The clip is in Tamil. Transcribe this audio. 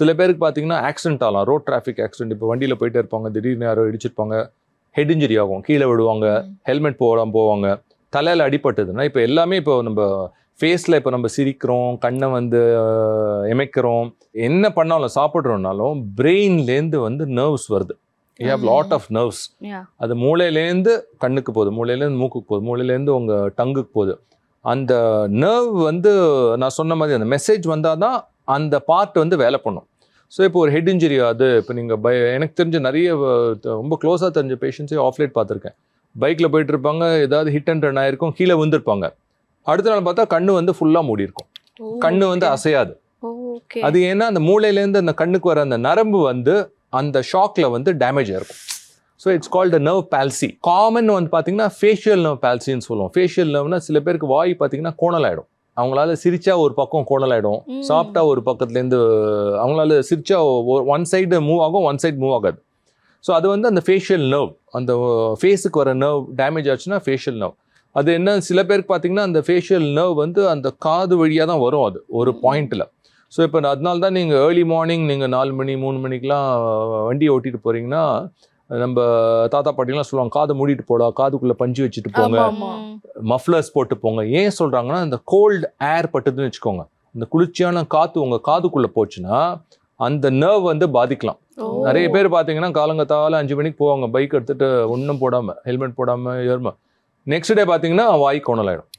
சில பேருக்கு பார்த்தீங்கன்னா ஆக்சிடென்ட் ஆகலாம், ரோட் டிராஃபிக் ஆக்சிடென்ட். இப்போ வண்டியில் போயிட்டே இருப்பாங்க, திடீர்னு யாரோ இடிச்சிருப்பாங்க, ஹெட் இன்ஜுரி ஆகும், கீழே விடுவாங்க, ஹெல்மெட் போடாமல் போவாங்க, தலையில் அடிபட்டதுன்னா இப்போ எல்லாமே இப்போ நம்ம ஃபேஸில் இப்போ நம்ம சிரிக்கிறோம், கண்ணை வந்து எமைக்கிறோம், என்ன பண்ணாலும் சாப்பிட்றோம்னாலும் பிரெயின்லேருந்து வந்து நர்வ்ஸ் வருது. You have lot of nerves. அது மூளையிலேருந்து கண்ணுக்கு போகுது, மூளையிலேருந்து மூக்குக்கு போகுது, மூளையிலேருந்து உங்கள் டங்குக்கு போகுது. அந்த நர்வ் வந்து நான் சொன்ன மாதிரி அந்த மெசேஜ் வந்தால் தான் அந்த பார்ட் வந்து வேலை பண்ணும். ஸோ இப்போ ஒரு ஹெட் இன்ஜுரி ஆகுது, இப்போ நீங்கள் எனக்கு தெரிஞ்ச நிறைய ரொம்ப க்ளோஸாக தெரிஞ்ச பேஷண்ட்ஸே ஆஃப்லைட் பார்த்துருக்கேன். பைக்கில் போயிட்டு இருப்பாங்க, ஏதாவது ஹிட் அண்ட் ரன் ஆயிருக்கும், கீழே விழுந்திருப்பாங்க. அடுத்த நாள் பார்த்தா கண்ணு வந்து ஃபுல்லாக மூடி இருக்கும், கண்ணு வந்து அசையாது. அது ஏன்னா அந்த மூளையிலேருந்து அந்த கண்ணுக்கு வர அந்த நரம்பு வந்து அந்த ஷாக்ல வந்து டேமேஜ் ஆயிருக்கும். So it's called nerve palsy. Common வந்து பார்த்தீங்கன்னா ஃபேஷியல் நர்வ் பால்சின்னு சொல்லுவோம். ஃபேஷியல் நர்வ்னா சில பேருக்கு வாய் பார்த்தீங்கன்னா கோணல் ஆகிடும், அவங்களால சிரிச்சா ஒரு பக்கம் கோணல் ஆகிடும், சாப்பிட்டா ஒரு பக்கத்துலேருந்து அவங்களால சிரிச்சா ஒன் சைடு மூவ் ஆகும், ஒன் சைடு மூவ் ஆகாது. ஸோ அது வந்து அந்த ஃபேஷியல் நர்வ், அந்த ஃபேஸுக்கு வர நர்வ் டேமேஜ் ஆச்சுன்னா ஃபேஷியல் நர்வ். அது என்ன, சில பேருக்கு பார்த்தீங்கன்னா அந்த ஃபேஷியல் நர்வ் வந்து அந்த காது வழியாக தான் வரும், அது ஒரு பாயிண்டில். ஸோ இப்போ அதனால தான் நீங்கள் ஏர்லி மார்னிங் நீங்கள் 4 மணி 3 மணிக்கெலாம் வண்டியை ஓட்டிட்டு போகிறீங்கன்னா நம்ம தாத்தா பாட்டிலாம் சொல்லுவாங்க, காதை மூடிட்டு போடா, காதுக்குள்ளே பஞ்சு வச்சுட்டு போங்க, மஃப்ளர்ஸ் போட்டு போங்க. ஏன் சொல்கிறாங்கன்னா இந்த கோல்டு ஏர் பட்டுதுன்னு வச்சுக்கோங்க, இந்த குளிர்ச்சியான காற்று உங்கள் காதுக்குள்ளே போச்சுன்னா அந்த நர்வ் வந்து பாதிக்கலாம். நிறைய பேர் பார்த்தீங்கன்னா காலங்கத்தால 5 மணிக்கு போவாங்க, பைக் எடுத்துகிட்டு ஒன்றும் போடாமல், ஹெல்மெட் போடாமல் ஏறுமா, நெக்ஸ்ட் டே பார்த்தீங்கன்னா வாய் கோணல் ஆகிடும்.